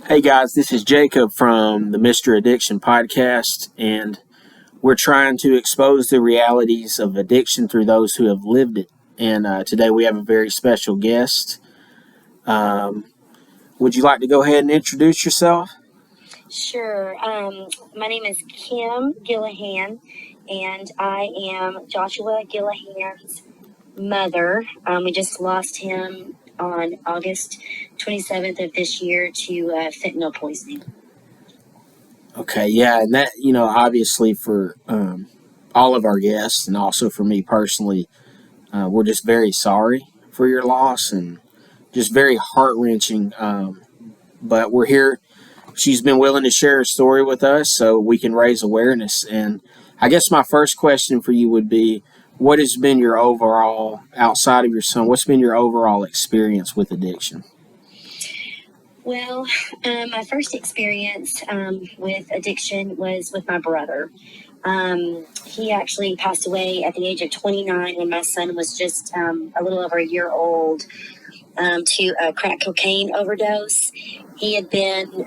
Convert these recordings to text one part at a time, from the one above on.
Hey guys, this is Jacob from the Mr. Addiction podcast, and we're trying to expose the realities of addiction through those who have lived it. And today we have a very special guest. Um, would you like to go ahead and introduce yourself? Sure. My name is Kim Gillahan, and I am Joshua Gillahan's mother. We just lost him on August 27th of this year to fentanyl poisoning. Okay, yeah, and that, obviously for all of our guests and also for me personally, we're just very sorry for your loss and just very heart wrenching. But we're here. She's been willing to share her story with us so we can raise awareness. And I guess my first question for you would be, what has been your overall, outside of your son, what's been your overall experience with addiction? Well, my first experience with addiction was with my brother. He actually passed away at the age of 29 when my son was just a little over a year old to a crack cocaine overdose. He had been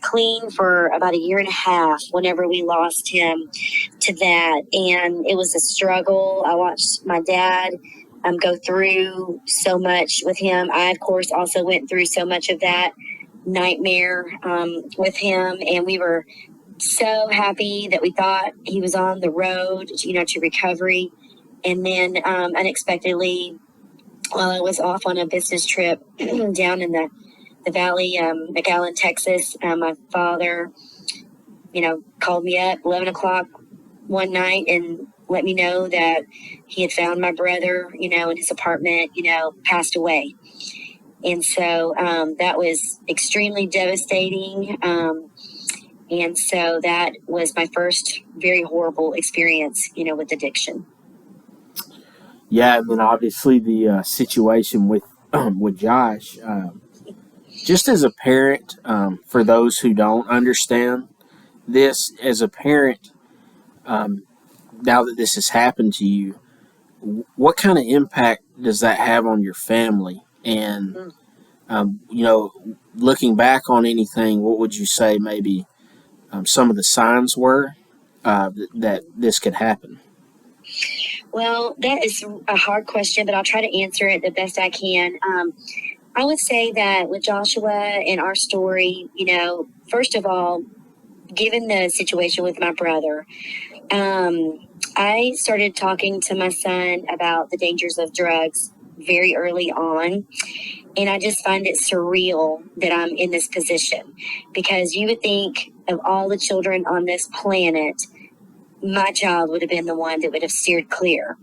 clean for about a year and a half whenever we lost him to that. And it was a struggle. I watched my dad go through so much with him. I, of course, also went through so much of that nightmare with him. And we were so happy that we thought he was on the road, to recovery. And then unexpectedly, while I was off on a business trip down in the valley, McAllen, Texas, my father, called me up 11 o'clock one night and let me know that he had found my brother, in his apartment, passed away. And so that was extremely devastating. And so that was my first very horrible experience, with addiction. Yeah, and then obviously the situation with Josh. Just as a parent, for those who don't understand this, as a parent, now that this has happened to you, what kind of impact does that have on your family? And um, you know, looking back on anything, what would you say maybe some of the signs were that this could happen? Well, that is a hard question, but I'll try to answer it the best I can. I would say that with Joshua and our story, first of all, given the situation with my brother, I started talking to my son about the dangers of drugs very early on. And I just find it surreal that I'm in this position because you would think of all the children on this planet, my child would have been the one that would have steered clear.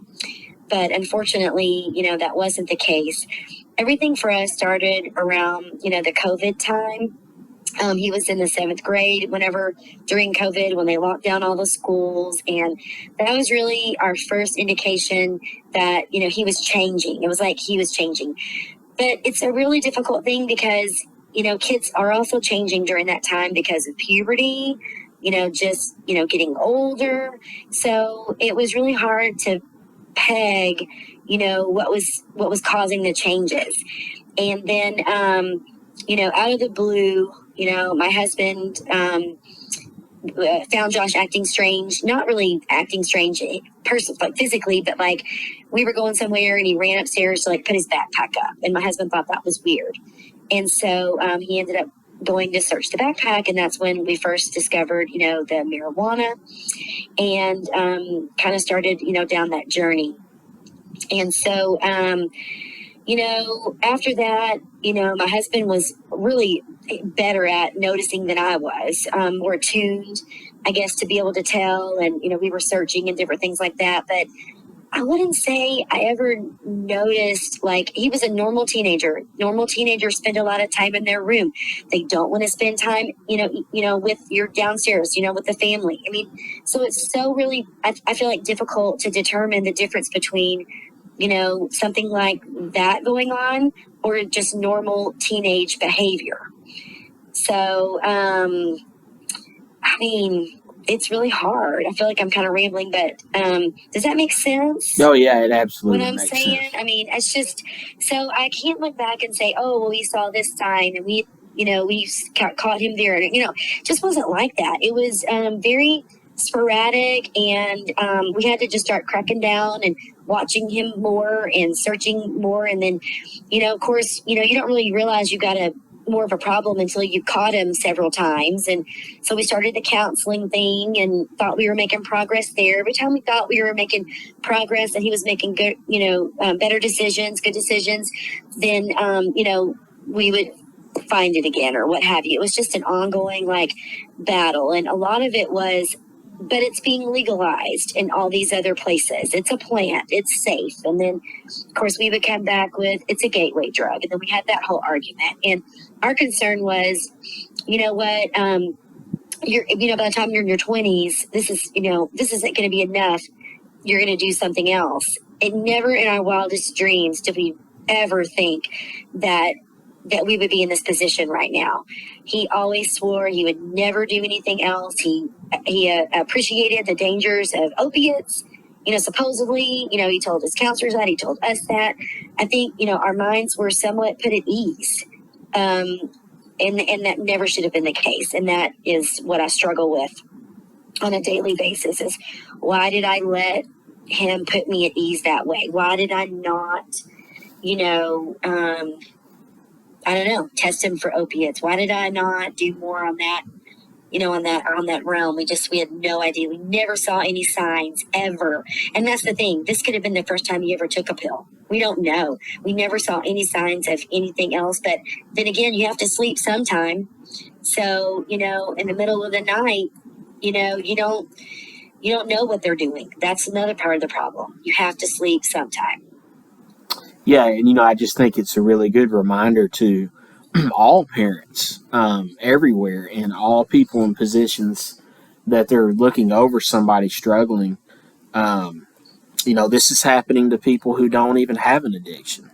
But unfortunately, that wasn't the case. Everything for us started around, the COVID time. He was in the 7th grade during COVID, when they locked down all the schools. And that was really our first indication that, he was changing. It was like he was changing. But it's a really difficult thing because, kids are also changing during that time because of puberty, getting older. So it was really hard to peg, what was causing the changes. And then, out of the blue, my husband found Josh acting strange, not really acting strange like physically, but like we were going somewhere and he ran upstairs to like put his backpack up. And my husband thought that was weird. And so he ended up going to search the backpack. And that's when we first discovered, the marijuana and kind of started, down that journey. And so, after that, my husband was really better at noticing than I was, more attuned, I guess, to be able to tell. And, we were searching and different things like that. But I wouldn't say I ever noticed, like, he was a normal teenager. Normal teenagers spend a lot of time in their room. They don't want to spend time, with your downstairs, with the family. I mean, so it's so really, I feel like difficult to determine the difference between, something like that going on or just normal teenage behavior. So, I mean, it's really hard. I feel like I'm kind of rambling, but does that make sense? Oh yeah, it What absolutely I'm makes saying? sense. I mean, it's just, so I can't look back and say, oh, well, we saw this sign and we we caught him there. And, just wasn't like that. It was very sporadic, and we had to just start cracking down and watching him more and searching more. And then, of course, you don't really realize you got more of a problem until you caught him several times. And so we started the counseling thing and thought we were making progress there. Every time we thought we were making progress and he was making good, better decisions, good decisions, then, we would find it again or what have you. It was just an ongoing battle. And a lot of it was, but it's being legalized in all these other places. It's a plant. It's safe. And then, of course, we would come back with it's a gateway drug. And then we had that whole argument. And our concern was, what, by the time you're in your 20s, this isn't going to be enough. You're going to do something else. It never in our wildest dreams did we ever think that we would be in this position right now. He always swore he would never do anything else. He appreciated the dangers of opiates. Supposedly, he told his counselors that, he told us that. I think, our minds were somewhat put at ease. And that never should have been the case. And that is what I struggle with on a daily basis is why did I let him put me at ease that way? Why did I not, I don't know, test him for opiates? Why did I not do more on that, on that realm? We had no idea. We never saw any signs ever. And that's the thing. This could have been the first time he ever took a pill. We don't know. We never saw any signs of anything else. But then again, you have to sleep sometime. So, in the middle of the night, you don't know what they're doing. That's another part of the problem. You have to sleep sometime. Yeah, and I just think it's a really good reminder to all parents everywhere and all people in positions that they're looking over somebody struggling. This is happening to people who don't even have an addiction.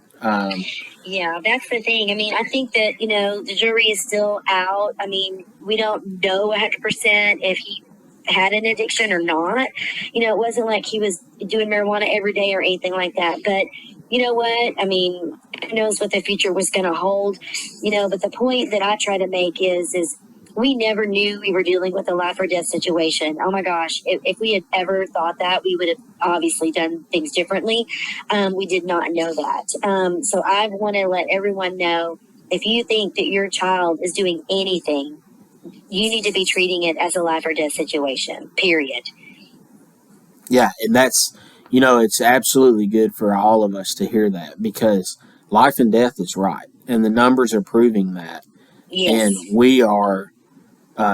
Yeah, that's the thing. I mean, I think that, the jury is still out. I mean, we don't know 100% if he had an addiction or not. It wasn't like he was doing marijuana every day or anything like that. But you know what? I mean, who knows what the future was going to hold, but the point that I try to make is we never knew we were dealing with a life or death situation. Oh my gosh. If we had ever thought that, we would have obviously done things differently. We did not know that. So I want to let everyone know, if you think that your child is doing anything, you need to be treating it as a life or death situation, period. Yeah, and that's, it's absolutely good for all of us to hear that because life and death is right. And the numbers are proving that. Yes. And we are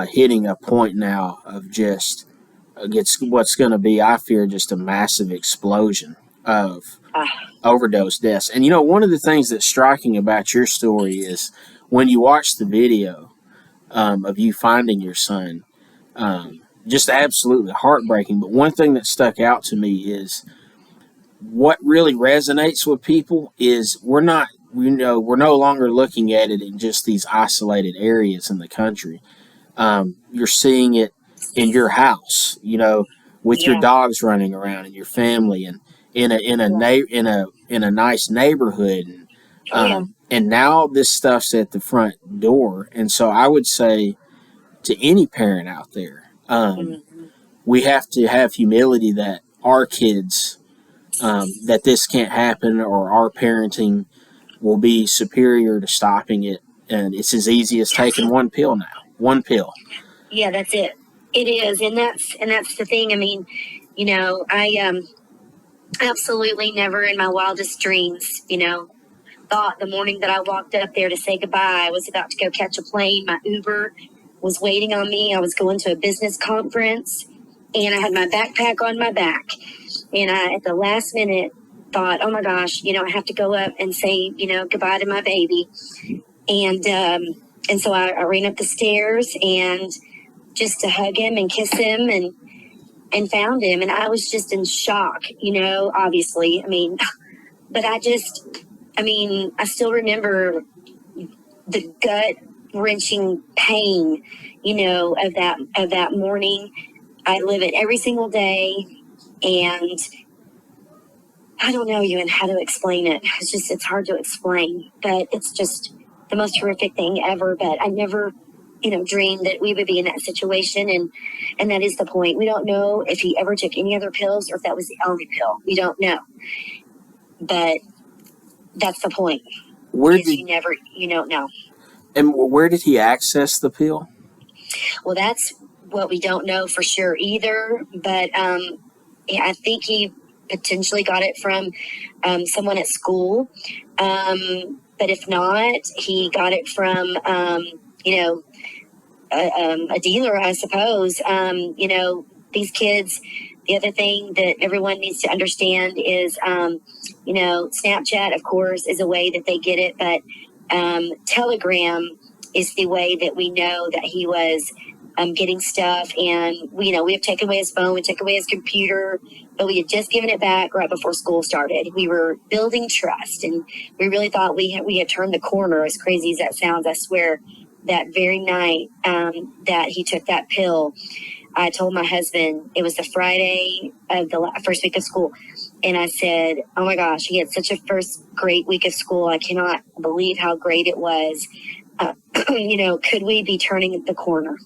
hitting a point now of just what's going to be, I fear, just a massive explosion of overdose deaths. And one of the things that's striking about your story is when you watch the video of you finding your son, just absolutely heartbreaking. But one thing that stuck out to me is what really resonates with people is we're no longer looking at it in just these isolated areas in the country. You're seeing it in your house, with your dogs running around and your family and in a nice neighborhood. And now this stuff's at the front door. And so I would say to any parent out there, we have to have humility that our kids, that this can't happen, or our parenting will be superior to stopping it. And it's as easy as taking one pill now. One pill. Yeah, that's it. It is, and that's the thing. I mean, I absolutely never in my wildest dreams, thought the morning that I walked up there to say goodbye, I was about to go catch a plane. My Uber was waiting on me. I was going to a business conference, and I had my backpack on my back. And I, at the last minute, thought, oh my gosh, I have to go up and say, goodbye to my baby. And so I ran up the stairs and just to hug him and kiss him and found him. And I was just in shock, obviously. I mean, but I still remember the gut wrenching pain, of that morning. I live it every single day. And I don't know even how to explain it. It's hard to explain, but it's just, the most horrific thing ever. But I never, dreamed that we would be in that situation. And that is the point. We don't know if he ever took any other pills or if that was the only pill. We don't know. But that's the point. You don't know. And where did he access the pill? Well, that's what we don't know for sure either. But I think he potentially got it from someone at school. But if not, he got it from, a dealer, I suppose. These kids, the other thing that everyone needs to understand is, Snapchat, of course, is a way that they get it. But Telegram is the way that we know that he was getting stuff. And we have taken away his phone, we took away his computer, but we had just given it back right before school started. We were building trust, and we really thought we had turned the corner. As crazy as that sounds, I swear, that very night that he took that pill, I told my husband, it was the Friday of the first week of school, and I said, oh my gosh, he had such a first great week of school. I cannot believe how great it was. Could we be turning the corner?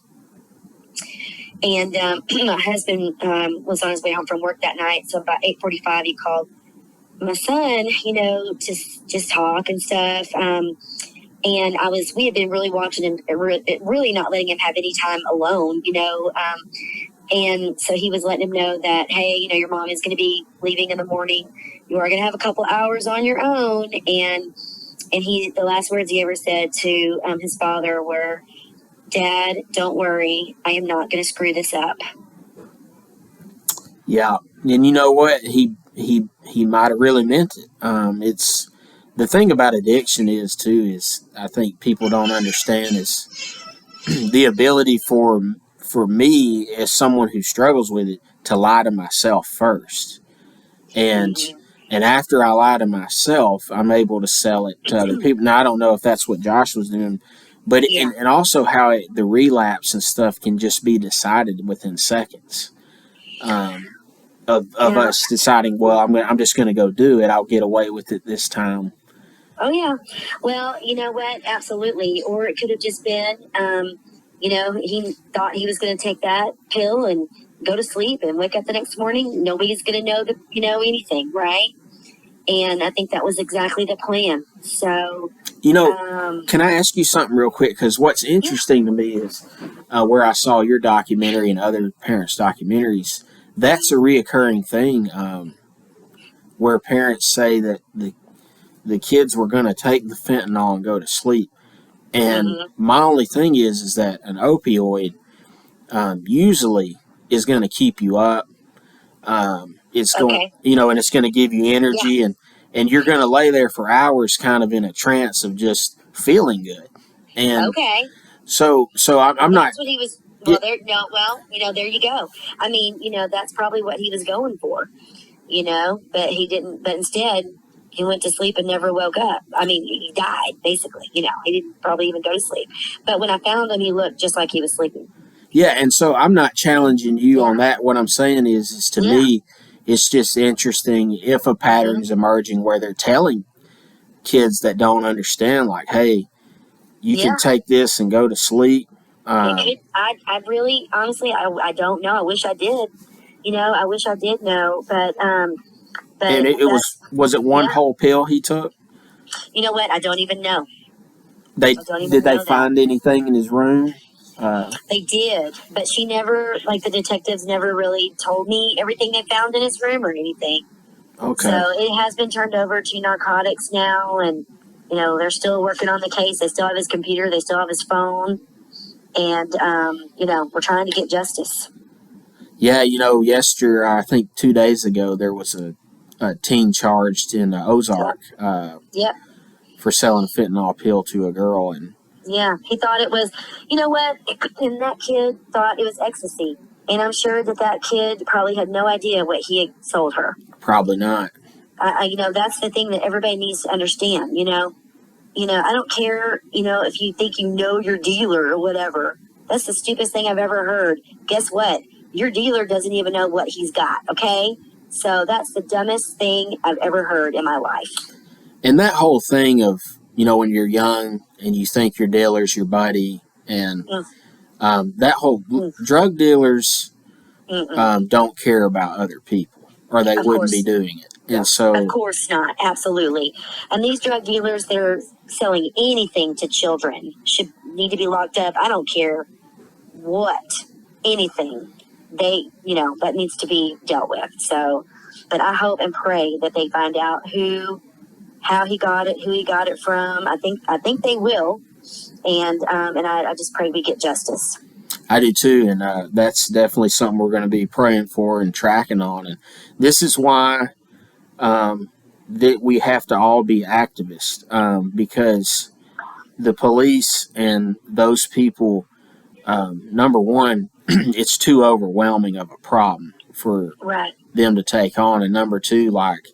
And my husband was on his way home from work that night. So about 8:45, he called my son, to just talk and stuff. And we had been really watching him, really not letting him have any time alone, and so he was letting him know that, hey, your mom is going to be leaving in the morning. You are going to have a couple hours on your own. And the last words he ever said to his father were, Dad, don't worry. I am not going to screw this up. Yeah. And you know what? He might have really meant it. It's the thing about addiction is I think people don't understand is the ability for me as someone who struggles with it to lie to myself first. And after I lie to myself, I'm able to sell it to other people. Now, I don't know if that's what Josh was doing, but and also how the relapse and stuff can just be decided within seconds of us deciding, well, I'm just going to go do it. I'll get away with it this time. Oh, yeah. Well, you know what? Absolutely. Or it could have just been, he thought he was going to take that pill and go to sleep and wake up the next morning. Nobody's going to know anything, right? And I think that was exactly the plan. So, can I ask you something real quick? Because what's interesting to me is where I saw your documentary and other parents' documentaries, that's a reoccurring thing where parents say that the kids were going to take the fentanyl and go to sleep. And my only thing is that an opioid usually is going to keep you up. It's going, and it's going to give you energy, and you're going to lay there for hours, kind of in a trance of just feeling good. And so I'm not. That's what he was. Well, there you go. I mean, that's probably what he was going for. But he didn't. But instead, he went to sleep and never woke up. I mean, he died basically. He didn't probably even go to sleep. But when I found him, he looked just like he was sleeping. Yeah, and so I'm not challenging you on that. What I'm saying is to me, it's just interesting if a pattern is emerging where they're telling kids that don't understand, like, hey, you can take this and go to sleep. I really, honestly, I don't know. I wish I did. I wish I did know, but and it was it one whole pill he took? You know what? I don't even know. Did they find anything in his room? They did, but she never, the detectives never really told me everything they found in his room or anything. Okay. So it has been turned over to narcotics now, and they're still working on the case. They still have his computer, they still have his phone, and we're trying to get justice. Yeah, I think 2 days ago there was a teen charged in Ozark. For selling a fentanyl pill to a girl, and he thought it was, and that kid thought it was ecstasy, and I'm sure that kid probably had no idea what he had sold her. Probably not. That's the thing that everybody needs to understand. I don't care, if you think your dealer or whatever. That's the stupidest thing I've ever heard. Guess what? Your dealer doesn't even know what he's got. Okay, so that's the dumbest thing I've ever heard in my life. And that whole thing of when you're young and you think your dealer's your buddy, and Mm, that whole mm, drug dealers mm-mm. don't care about other people, or they Of wouldn't be course, doing it. yeah, And of so, course not. Absolutely. And these drug dealers, they're selling anything to children. Should need to be locked up. I don't care what, anything. That needs to be dealt with. So, but I hope and pray that they find out how he got it, who he got it from. I think they will. And I just pray we get justice. I do too, and that's definitely something we're going to be praying for and tracking on. And this is why that we have to all be activists, because the police and those people, number one, it's too overwhelming of a problem for Right. them to take on, and number two, like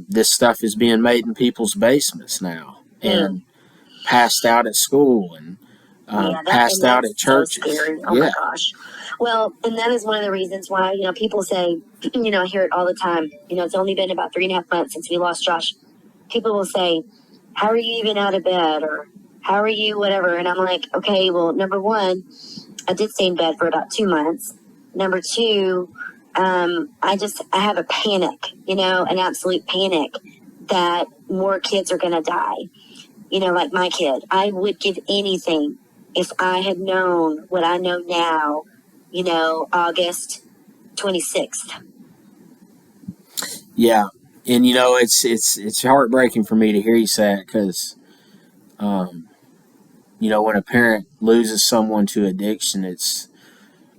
this stuff is being made in people's basements now, Mm. and passed out at school, and Yeah, passed out that's at so churches. scary. Oh my Yeah, gosh. Well, and that is one of the reasons why, people say, I hear it all the time. It's only been about 3.5 months since we lost Josh. People will say, how are you even out of bed? Or how are you, whatever? And I'm like, okay, well, number one, I did stay in bed for about 2 months. Number two, I have a panic, an absolute panic that more kids are going to die. Like my kid, I would give anything if I had known what I know now, August 26th. yeah, and it's heartbreaking for me to hear you say it, because when a parent loses someone to addiction,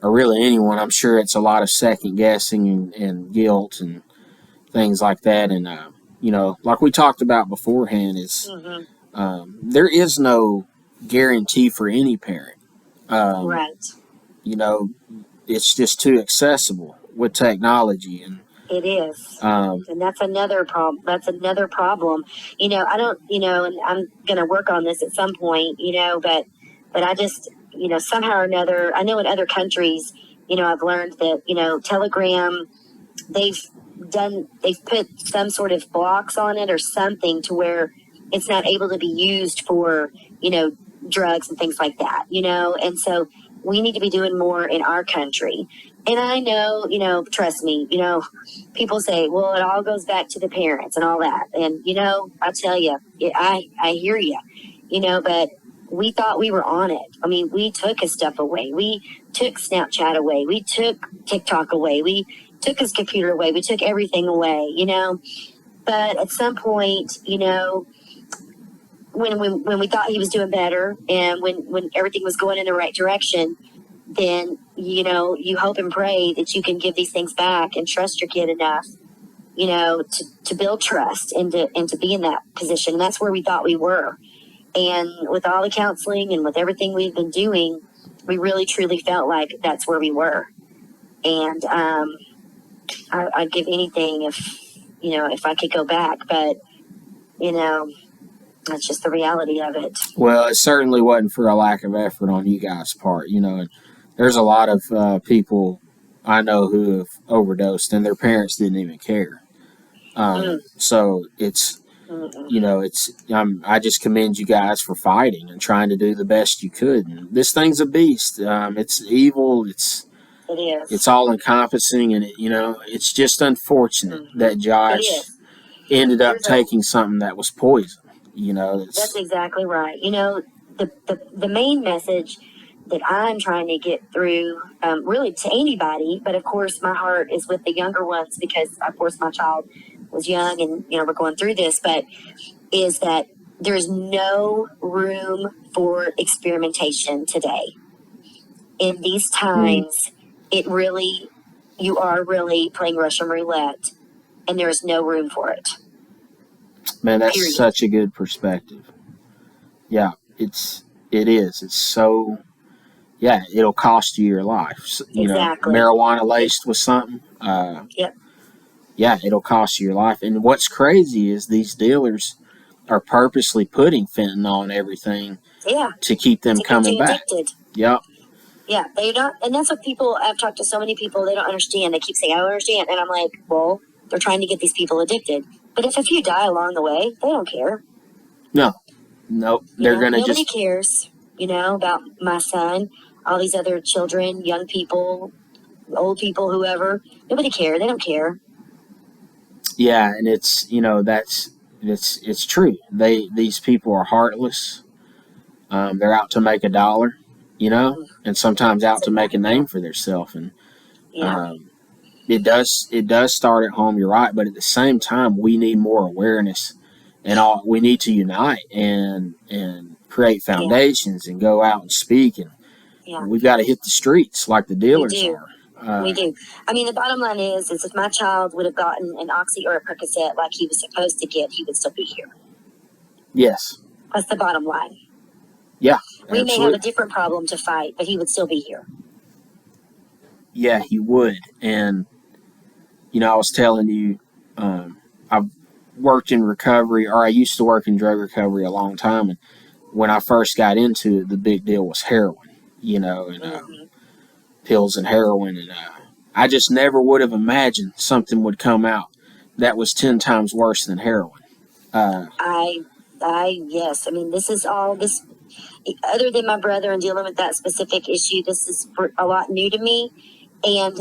or really anyone, I'm sure it's a lot of second guessing and guilt and things like that. And like we talked about beforehand, is Mm-hmm. there is no guarantee for any parent. Um, Right. you know, it's just too accessible with technology, and It is. um, And that's another problem. That's another problem. I don't, and I'm going to work on this at some point, but I just, somehow or another, I know in other countries, I've learned that, Telegram, they've they've put some sort of blocks on it or something to where it's not able to be used for, drugs and things like that, and so we need to be doing more in our country. And I know, trust me, people say, well, it all goes back to the parents and all that. And, I tell you, I hear you, but we thought we were on it. I mean, we took his stuff away. We took Snapchat away. We took TikTok away. We took his computer away. We took everything away, But at some point, when we thought he was doing better and when everything was going in the right direction, then, you hope and pray that you can give these things back and trust your kid enough, to build trust and to be in that position. And that's where we thought we were. And with all the counseling and with everything we've been doing, we really truly felt like that's where we were. And I'd give anything if I could go back, but that's just the reality of it. well, it certainly wasn't for a lack of effort on you guys' part. And there's a lot of people I know who have overdosed, and their parents didn't even care. So it's Mm-mm. I just commend you guys for fighting and trying to do the best you could. And this thing's a beast. It's evil. It is. It's all encompassing, and it's just unfortunate that It Josh is. ended up There's a taking something that was poison. That's exactly right. The main message that I'm trying to get through, really to anybody, but of course my heart is with the younger ones because, of course, my child was young and, we're going through this, but is that there's no room for experimentation today. In these times, you are really playing Russian roulette and there is no room for it. Man, that's Period. such a good perspective. Yeah, it is. It's so, yeah, it'll cost you your life. Exactly. Marijuana laced with something. Yep. Yeah, it'll cost you your life. And what's crazy is these dealers are purposely putting fentanyl in everything Yeah. to keep them To get coming you back. addicted. Yep. Yeah, they don't, and that's what people. I've talked to so many people. They don't understand. They keep saying, "I don't understand," and I'm like, "Well, they're trying to get these people addicted. But if a few die along the way, they don't care. No, no, they're gonna Nobody just cares, about my son, all these other children, young people, old people, whoever. Nobody care. They don't care. yeah, and it's it's true. These people are heartless. They're out to make a dollar, and sometimes That's out to make a exactly name right. for themselves. And Yeah, um, it does start at home. You're right, but at the same time, we need more awareness, and all we need to unite and create yeah, foundations and go out and speak, and yeah. we've got to hit the streets like the We dealers do. are. We do. I mean, the bottom line is if my child would have gotten an oxy or a Percocet like he was supposed to get, he would still be here. Yes, That's the bottom line. yeah, We may have a absolutely. different problem to fight, but he would still be here. Yeah, he would. And I was telling you, I've worked in recovery, or I used to work in drug recovery a long time. And when I first got into it, the big deal was heroin, and Hmm. pills and heroin. And I just never would have imagined something would come out that was 10 times worse than heroin. Uh, Yes. I mean, this is all this. Other than my brother and dealing with that specific issue, this is a lot new to me, and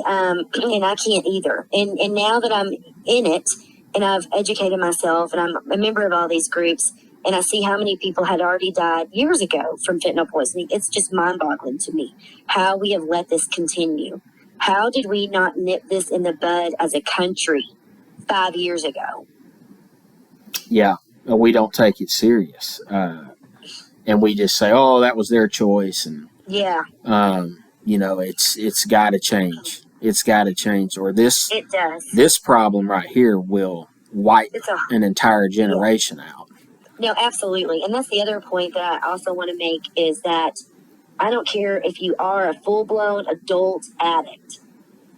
I can't either. And now that I'm in it, and I've educated myself, and I'm a member of all these groups, and I see how many people had already died years ago from fentanyl poisoning. It's just mind-boggling to me how we have let this continue. How did we not nip this in the bud as a country 5 years ago? yeah, we don't take it serious. And we just say, oh, that was their choice. And Yeah, it's got to change. It's got to change, or this it does. this problem right here will wipe It's a an entire Yeah. generation out. No, absolutely. And that's the other point that I also want to make is that I don't care if you are a full blown adult addict.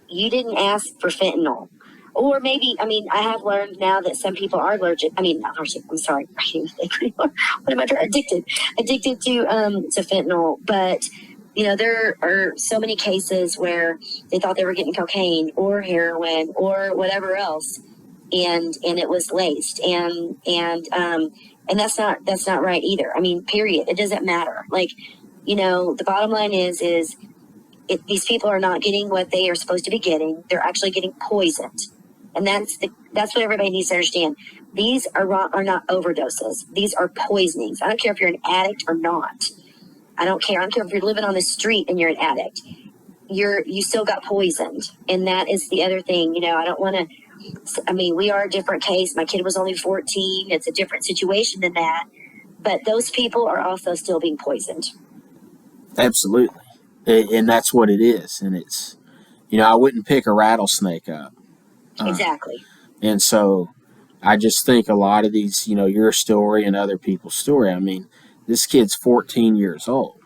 You didn't ask for fentanyl. Or maybe, I mean, I have learned now that some people are allergic. I mean, not allergic. I'm sorry. What am I trying? Addicted to fentanyl. But there are so many cases where they thought they were getting cocaine or heroin or whatever else, and it was laced, and that's not right either. I mean, period. It doesn't matter. Like, the bottom line is these people are not getting what they are supposed to be getting. They're actually getting poisoned, and that's what everybody needs to understand. These are not overdoses. These are poisonings. I don't care if you're an addict or not. I don't care. I don't care if you're living on the street and you're an addict. You still got poisoned, and that is the other thing. I don't want to. I mean, we are a different case. My kid was only 14. It's a different situation than that. But those people are also still being poisoned. Absolutely. And that's what it is. And it's, I wouldn't pick a rattlesnake up. Uh, Exactly. and so I just think a lot of these, your story and other people's story, I mean, this kid's 14 years old.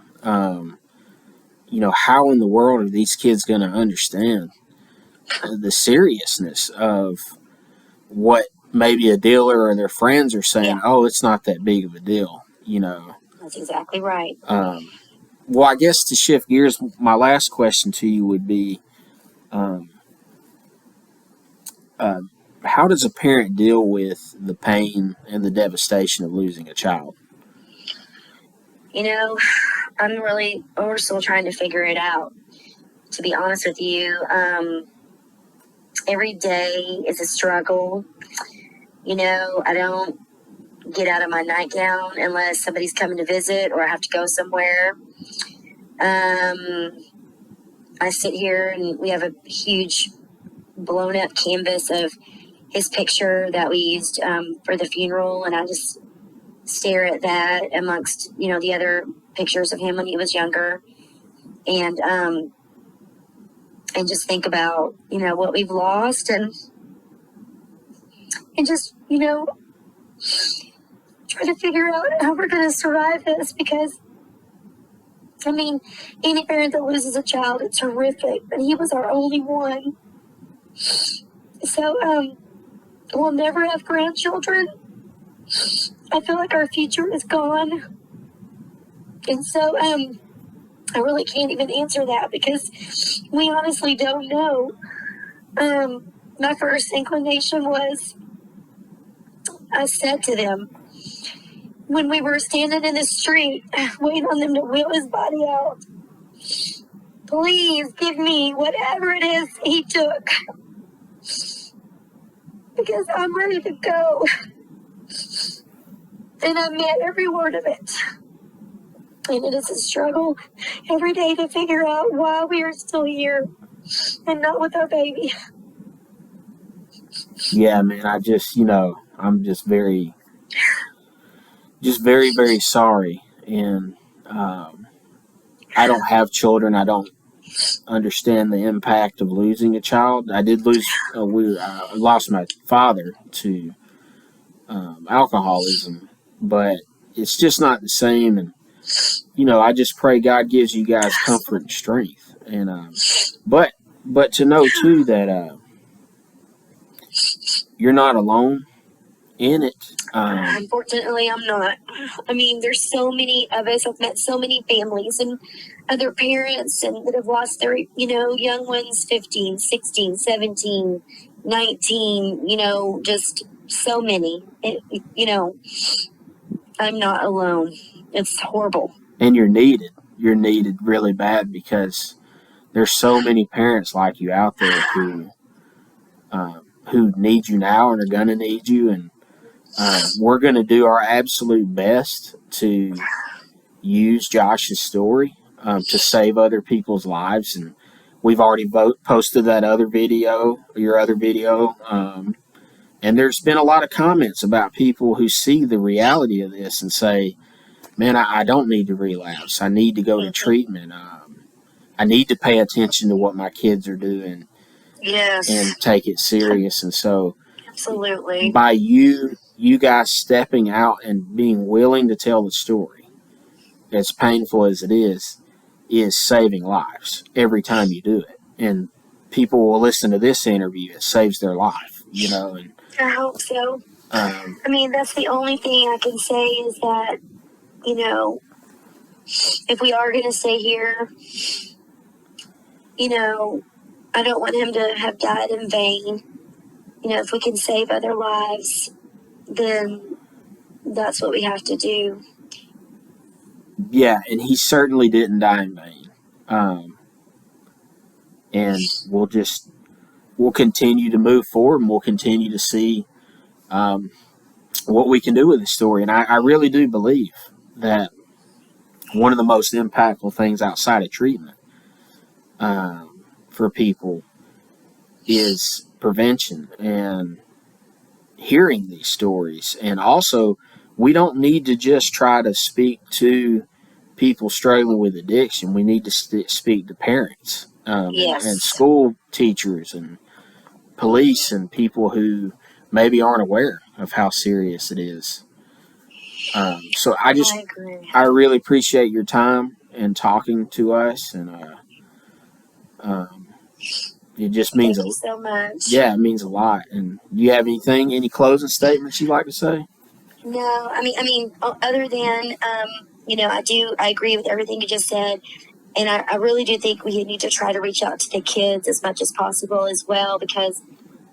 How in the world are these kids going to understand the seriousness of what maybe a dealer or their friends are saying? Yeah, Oh, it's not that big of a deal. that's exactly right. Um, well, I guess to shift gears, my last question to you would be, um, uh, how does a parent deal with the pain and the devastation of losing a child? You know, we're still trying to figure it out. To be honest with you, every day is a struggle. I don't get out of my nightgown unless somebody's coming to visit or I have to go somewhere. I sit here and we have a huge blown up canvas of his picture that we used for the funeral, and I just stare at that amongst the other pictures of him when he was younger, and just think about what we've lost, and just try to figure out how we're going to survive this, because I mean, any parent that loses a child, it's horrific, but he was our only one. So we'll never have grandchildren. I feel like our future is gone, and so I really can't even answer that because we honestly don't know. My first inclination was, I said to them, when we were standing in the street waiting on them to wheel his body out. Please give me whatever it is he took, because I'm ready to go. And I meant every word of it. And it is a struggle every day to figure out why we are still here and not with our baby. Yeah, man, I'm just very, very sorry. And I don't have children. I don't understand the impact of losing a child. I did lose, I lost my father to alcoholism, but it's just not the same. And, I just pray God gives you guys comfort and strength. And, but, but to know too that you're not alone in it. Unfortunately, I'm not. I mean, there's so many of us. I've met so many families and other parents and that have lost their, young ones, 15, 16, 17, 19, just so many. I'm not alone. It's horrible. And you're needed. You're needed really bad because there's so many parents like you out there who need you now and are going to need you. And we're going to do our absolute best to use Josh's story to save other people's lives. And we've already posted that your other video. And there's been a lot of comments about people who see the reality of this and say, man, I don't need to relapse. I need to go to treatment. I need to pay attention to what my kids are doing. Yes. And take it serious. And so, absolutely, by you guys stepping out and being willing to tell the story, as painful as it is saving lives every time you do it. And people will listen to this interview. It saves their life, And I hope so. I mean, that's the only thing I can say is that, if we are going to stay here, I don't want him to have died in vain. If we can save other lives, then that's what we have to do. Yeah, and he certainly didn't die in vain. And we'll continue to move forward, and we'll continue to see what we can do with this story. And I really do believe that one of the most impactful things outside of treatment for people is prevention and hearing these stories. And also, we don't need to just try to speak to people struggling with addiction. We need to speak to parents Yes. and school teachers and police and people who maybe aren't aware of how serious it is. So I really appreciate your time and talking to us, and it just means Thank you so much. Yeah, it means a lot. And do you have any closing statements you'd like to say? No, I mean, other than I agree with everything you just said. And I really do think we need to try to reach out to the kids as much as possible as well, because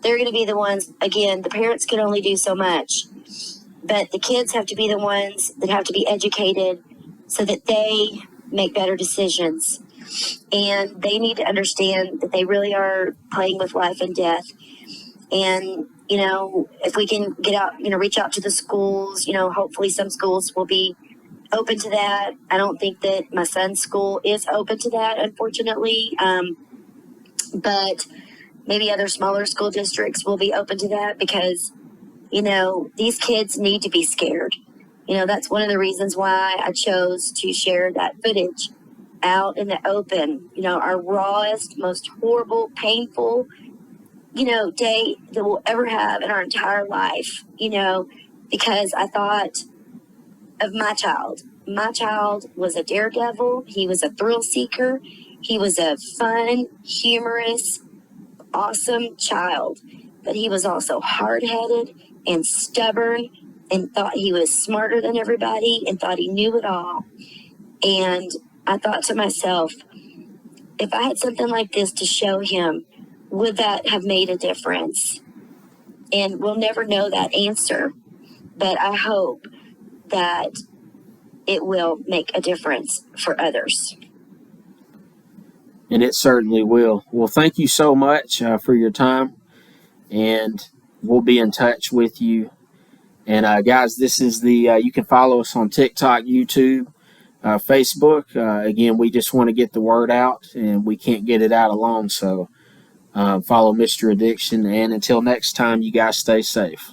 they're going to be the ones, again, the parents can only do so much, but the kids have to be the ones that have to be educated so that they make better decisions. And they need to understand that they really are playing with life and death. And, if we can get out, reach out to the schools, hopefully some schools will be open to that. I don't think that my son's school is open to that, unfortunately. But maybe other smaller school districts will be open to that, because, these kids need to be scared. That's one of the reasons why I chose to share that footage out in the open, our rawest, most horrible, painful, day that we'll ever have in our entire life, because I thought of my child. My child was a daredevil. He was a thrill seeker. He was a fun, humorous, awesome child. But he was also hard-headed and stubborn and thought he was smarter than everybody and thought he knew it all. And I thought to myself, if I had something like this to show him, would that have made a difference? And we'll never know that answer. But I hope that it will make a difference for others. And it certainly will. Well, thank you so much for your time, and we'll be in touch with you. And guys, this is you can follow us on TikTok, YouTube, Facebook. Again, we just want to get the word out, and we can't get it out alone. So follow Mr. Addiction. And until next time, you guys stay safe.